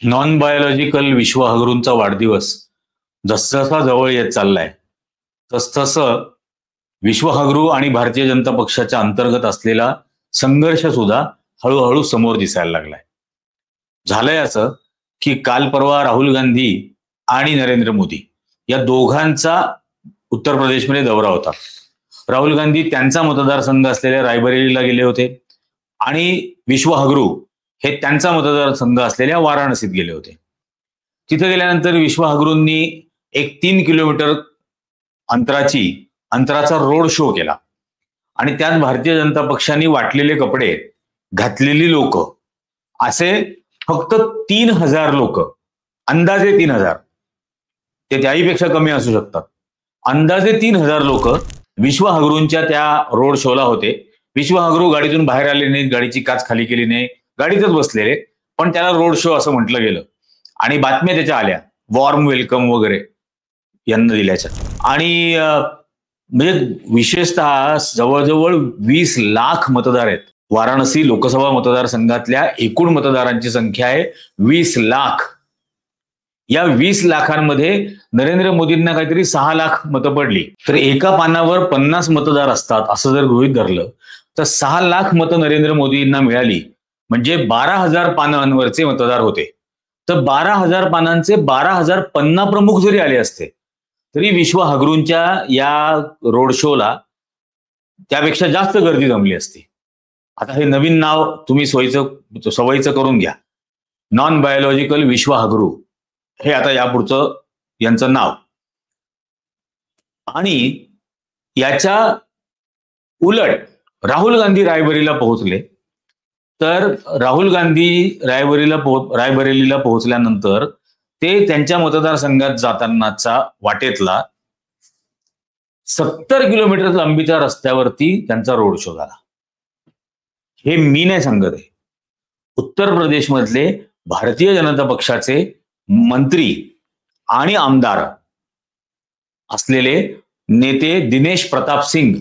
Non biological विश्व हगरूंचा वाढदिवस जसजसा जवळ येत चाललाय तसतसं विश्व हगरू आणि भारतीय जनता पक्षाच्या अंतर्गत असलेला संघर्ष सुद्धा हळूहळू समोर दिसायला लागलाय. झालंय असं की काल परवा राहुल गांधी आणि नरेंद्र मोदी या दोघांचा उत्तर प्रदेशमध्ये दौरा होता. राहुल गांधी त्यांचा मतदारसंघ असलेल्या रायबरेलीला गेले होते आणि विश्व हगरू हे त्यांचा मतदारसंघ असलेल्या वाराणसीत गेले होते. तिथे गेल्यानंतर विश्व हगरूंनी एक 3 किलोमीटर अंतराचा रोड शो केला आणि त्यात भारतीय जनता पक्षाने वाटलेले कपडे घातलेली लोक असे फक्त 3,000 लोक, अंदाजे 3,000, ते त्याहीपेक्षा कमी असू शकतात, अंदाजे 3,000 लोक विश्व हगरूंच्या त्या रोड शोला होते. विश्व हगरू गाडीतून बाहेर आले नाहीत, गाडीची काच खाली केली नाही, गाडीतच बसलेले, पण त्याला रोड शो असं म्हटलं गेलं आणि बातम्या त्याच्या आल्या वॉर्म वेलकम वगैरे यांना दिल्याच्या. आणि म्हणजे विशेषतः जवळजवळ 20 लाख मतदार आहेत. वाराणसी लोकसभा मतदारसंघातल्या एकूण मतदारांची संख्या आहे 20 लाख. या 20 लाखांमध्ये नरेंद्र मोदींना काहीतरी 6 लाख मतं पडली. तर एका पानावर 50 मतदार असतात असं जर गृहीत धरलं तर 6 लाख मतं नरेंद्र मोदींना मिळाली म्हणजे 12,000 पानांवरचे मतदार होते. तर 12,000 पानांचे 12,000 पन्ना प्रमुख जरी आले असते तरी विश्व हगरूंच्या या रोड शोला त्यापेक्षा जास्त गर्दी जमली असती. आता हे नवीन नाव तुम्ही सवयीचं करून घ्या, नॉन बायोलॉजिकल विश्व हगरू हे आता यापुढचं यांचं नाव. आणि याच्या उलट राहुल गांधी रायबरेलीला पोहोचले. तर राहुल गांधी रायबरेलीला पोहोचल्यानंतर ते त्यांच्या मतदारसंघात जातानाचा वाटेतला 70 किलोमीटर लांबीच्या रस्त्यावरती त्यांचा रोड शो झाला. हे मी नाही सांगत आहे, उत्तर प्रदेशमधले भारतीय जनता पक्षाचे मंत्री आणि आमदार असलेले नेते दिनेश प्रताप सिंग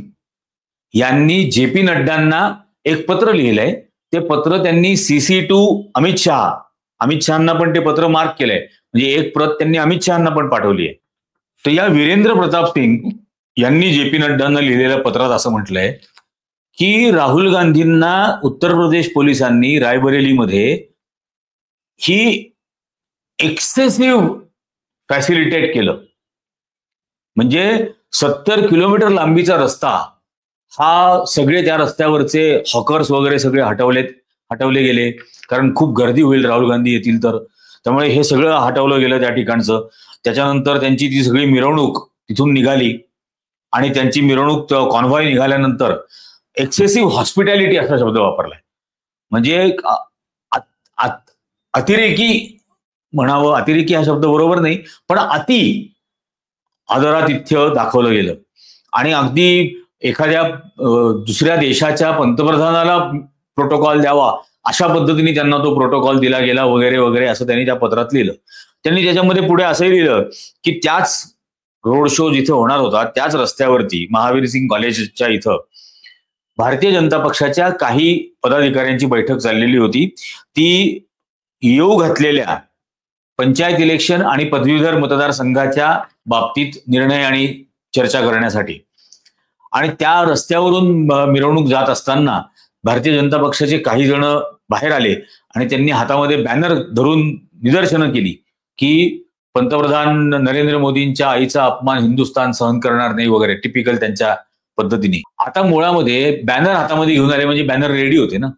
यांनी जे.पी. नड्डांना एक पत्र लिहिलंय. ते पत्र त्यांनी CC टू अमित शहांना पण ते पत्र मार्क केलंय, म्हणजे एक प्रत त्यांनी अमित शहांना पण पाठवली आहे. तर या वीरेंद्र प्रताप सिंग यांनी जे.पी. नड्डांना लिहिलेल्या पत्रात असं म्हटलंय की राहुल गांधींना उत्तर प्रदेश पोलिसांनी रायबरेलीमध्ये ही एक्सेसिव्ह फॅसिलिटेट केलं. म्हणजे 70 किलोमीटर लांबीचा रस्ता हा सगळे त्या रस्त्यावरचे हॉकर्स वगैरे सगळे हटवले गेले, कारण खूप गर्दी होईल राहुल गांधी येतील तर. त्यामुळे हे सगळं हटवलं गेलं त्या ठिकाणचं. त्याच्यानंतर त्यांची ती सगळी मिरवणूक तिथून निघाली आणि त्यांची मिरवणूक कॉन्व्हॉय निघाल्यानंतर एक्सेसिव्ह हॉस्पिटॅलिटी असा शब्द वापरलाय. म्हणजे अतिरेकी म्हणावं, अतिरेकी हा शब्द बरोबर नाही, पण आदरातिथ्य दाखवलं गेलं. आणि अगदी एखाद्या दुसऱ्या देशाच्या पंतप्रधानाला प्रोटोकॉल द्यावा अशा पद्धतीने त्यांना तो प्रोटोकॉल दिला गेला वगैरे वगैरे असं त्यांनी त्या पत्रात लिहिलं. त्यांनी त्याच्यामध्ये पुढे असंही लिहिलं की त्याच रोड शो जिथे होणार होता त्याच रस्त्यावरती महावीर सिंग कॉलेजच्या इथं भारतीय जनता पक्षाच्या काही पदाधिकाऱ्यांची बैठक चाललेली होती. ती येऊ घातलेल्या पंचायत इलेक्शन आणि पदवीधर मतदारसंघाच्या बाबतीत निर्णय आणि चर्चा करण्यासाठी. आणि त्या रस्त्यावरून मिरवणूक जात असताना भारतीय जनता पक्षाचे काही जण बाहेर आले आणि त्यांनी हातामध्ये बॅनर धरून निदर्शनं केली की पंतप्रधान नरेंद्र मोदींच्या आईचा अपमान हिंदुस्थान सहन करणार नाही वगैरे, टिपिकल त्यांच्या पद्धतीने. आता मुळामध्ये बॅनर हातामध्ये घेऊन आले म्हणजे बॅनर रेडी होते ना,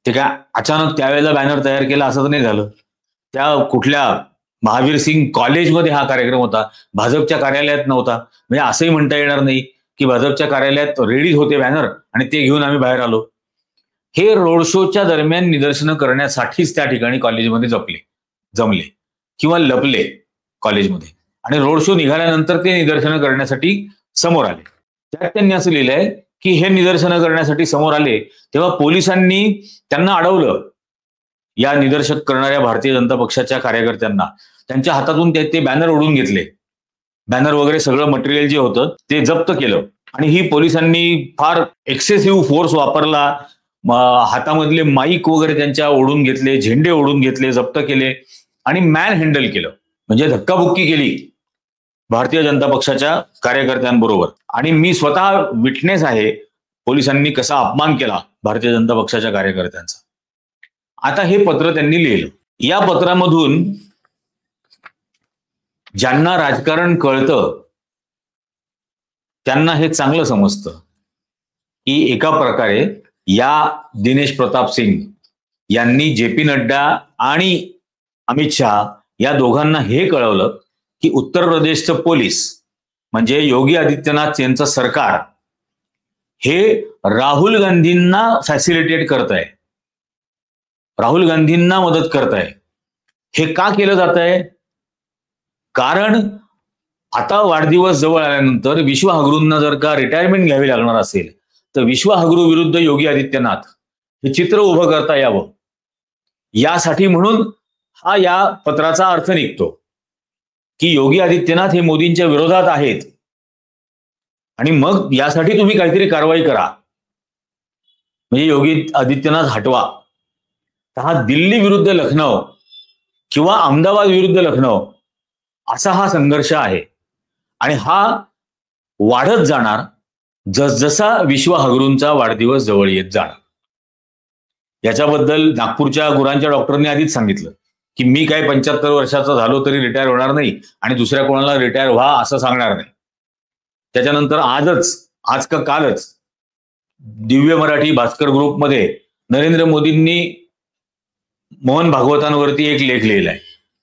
ते काय अचानक त्यावेळेला बॅनर तयार केला असं तर नाही झालं. त्या कुठल्या महावीर सिंग कॉलेजमध्ये हा कार्यक्रम होता, भाजपच्या कार्यालयात नव्हता. म्हणजे असंही म्हणता येणार नाही की भाजपच्या कार्यालयात रेडी होते बॅनर आणि ते घेऊन आम्ही बाहेर आलो. हे रोड शोच्या दरम्यान निदर्शनं करण्यासाठीच त्या ठिकाणी कॉलेजमध्ये जमले किंवा लपले कॉलेजमध्ये, आणि रोड शो निघाल्यानंतर ते निदर्शनं करण्यासाठी समोर आले. त्यात त्यांनी असं लिहिलंय की हे निदर्शनं करण्यासाठी समोर आले तेव्हा पोलिसांनी त्यांना अडवलं. या निदर्शक करणाऱ्या भारतीय जनता पक्षाच्या कार्यकर्त्यांना त्यांच्या हातातून ते बॅनर ओढून घेतले. बॅनर वगैरे सगळं मटेरियल जे होतं ते जप्त केलं आणि ही पोलिसांनी फार एक्सेसिव्ह फोर्स वापरला. हातामधले माईक वगैरे त्यांच्या ओढून घेतले, झेंडे ओढून घेतले, जप्त केले. आणि मॅन हँडल केलं, म्हणजे धक्काबुक्की केली भारतीय जनता पक्षाच्या कार्यकर्त्यांबरोबर. आणि मी स्वतः विटनेस आहे पोलिसांनी कसा अपमान केला भारतीय जनता पक्षाच्या कार्यकर्त्यांचा. आता हे पत्र त्यांनी लिहिलं. या पत्रामधून ज्यांना राजकारण कळतं त्यांना हे चांगलं समजतं की एका प्रकारे या दिनेश प्रताप सिंग यांनी जे.पी. नड्डा आणि अमित शहा या दोघांना हे कळवलं की उत्तर प्रदेशचं पोलीस म्हणजे योगी आदित्यनाथ यांचं सरकार हे राहुल गांधींना फॅसिलिटेट करत आहे, राहुल गांधींना मदत करत आहे. हे का केलं जात आहे? कारण आता वाढदिवस जवळ आल्यानंतर विश्व हगरूंना जर का रिटायरमेंट घ्यावी लागणार असेल तर विश्व हगरू विरुद्ध योगी आदित्यनाथ हे चित्र उभं करता यावं यासाठी म्हणून हा या पत्राचा अर्थ निघतो की योगी आदित्यनाथ हे मोदींच्या विरोधात आहेत आणि मग यासाठी तुम्ही काहीतरी कारवाई करा, म्हणजे योगी आदित्यनाथ हटवा. तर हा दिल्ली विरुद्ध लखनौ किंवा अहमदाबाद विरुद्ध लखनौ असा हा संघर्ष आहे आणि हा वाढत जाणार जसजसा विश्व हगरूंचा वाढदिवस जवळ येत जाणार. याच्याबद्दल नागपूरच्या गुरांच्या डॉक्टरने आधीच सांगितलं की मी काय 75 वर्षाचा झालो तरी रिटायर होणार नाही आणि दुसऱ्या कोणाला रिटायर व्हा असं सांगणार नाही. त्याच्यानंतर आज का कालच दिव्य मराठी भास्कर ग्रुपमध्ये नरेंद्र मोदींनी मोहन भागवतांवरती एक लेख लिहिलाय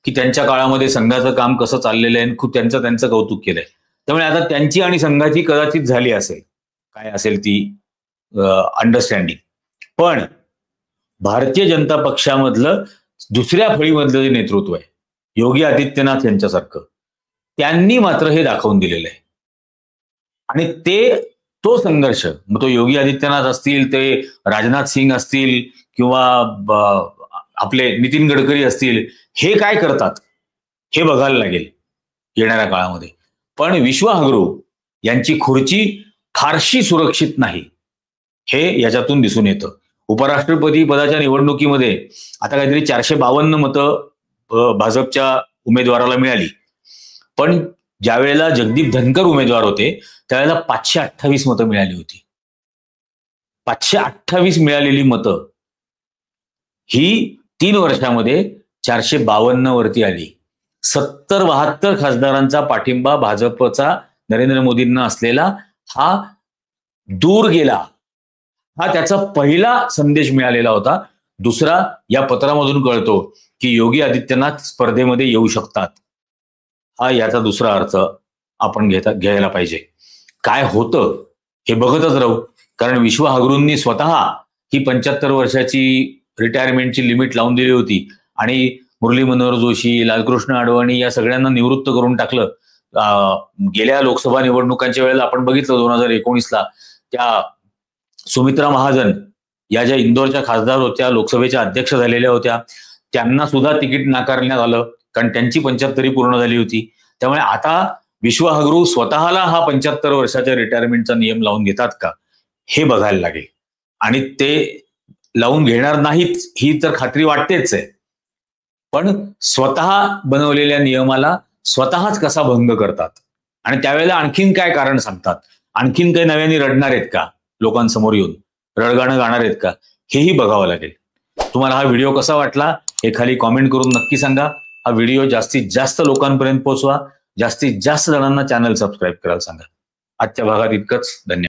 की त्यांच्या काळामध्ये संघाचं काम कसं चाललेलं आहे, खूप त्यांचं कौतुक केलंय. त्यामुळे आता त्यांची आणि संघाची कदाचित झाली असेल, काय असेल ती अंडरस्टँडिंग. पण भारतीय जनता पक्षामधलं दुसऱ्या फळीमधलं जे नेतृत्व आहे योगी आदित्यनाथ यांच्यासारखं, त्यांनी मात्र हे दाखवून दिलेलं आहे. आणि तो संघर्ष, मग तो योगी आदित्यनाथ असतील, ते राजनाथ सिंग असतील किंवा आपले नितीन गडकरी असतील, हे काय करतात हे बघायला लागेल येणाऱ्या काळामध्ये. पण विश्व हगरू यांची खुर्ची फारशी सुरक्षित नाही हे याच्यातून दिसून येतं. उपराष्ट्रपती पदाच्या निवडणुकीमध्ये आता काहीतरी 452 मतं भाजपच्या उमेदवाराला मिळाली, पण ज्या वेळेला जगदीप धनकर उमेदवार होते त्यावेळेला 528 मतं मिळाली होती. 528 मिळालेली मतं ही 3 वर्षामध्ये 452 वरती आली. 70-72 खासदारांचा पाठिंबा भाजपचा नरेंद्र मोदींना असलेला हा दूर गेला. हा त्याचा पहिला संदेश मिळालेला होता. दुसरा या पत्रामधून कळतो की योगी आदित्यनाथ स्पर्धेमध्ये येऊ शकतात. हा याचा दुसरा अर्थ आपण घ्यायला पाहिजे. काय होतं हे बघतच राहू, कारण विश्व हगरूंनी स्वतः ही 75 वर्षाची रिटायरमेंटची लिमिट लावून दिली होती आणि मुरली मनोहर जोशी, लालकृष्ण अडवाणी या सगळ्यांना निवृत्त करून टाकलं. गेल्या लोकसभा निवडणुकांच्या वेळेला आपण बघितलं 2019ला त्या सुमित्रा महाजन या ज्या इंदोरच्या खासदार होत्या, लोकसभेच्या अध्यक्ष झालेल्या होत्या, त्यांना सुद्धा तिकीट नाकारण्यात आलं कारण त्यांची 75 पूर्ण झाली होती. त्यामुळे आता विश्व हगरू स्वतःला हा 75 वर्षाच्या रिटायरमेंटचा नियम लावून घेतात का हे बघायला लागेल. आणि ते लावून घेणार नाहीत ही तर खात्री वाटतेच आहे, पण स्वतः बनवलेल्या नियमाला स्वतःच कसा भंग करतात आणि त्यावेळेला आणखीन काय कारण सांगतात, आणखीन काही नव्याने रडणार आहेत का, लोकांसमोर येऊन रडगाणं गाणार आहेत का, हेही बघावं लागेल. तुम्हाला हा व्हिडिओ कसा वाटला हे खाली कॉमेंट करून नक्की सांगा. हा व्हिडिओ जास्तीत जास्त लोकांपर्यंत पोहोचवा, जास्तीत जास्त जणांना चॅनल सबस्क्राईब करायला सांगा. आजच्या भागात इतकंच. धन्यवाद.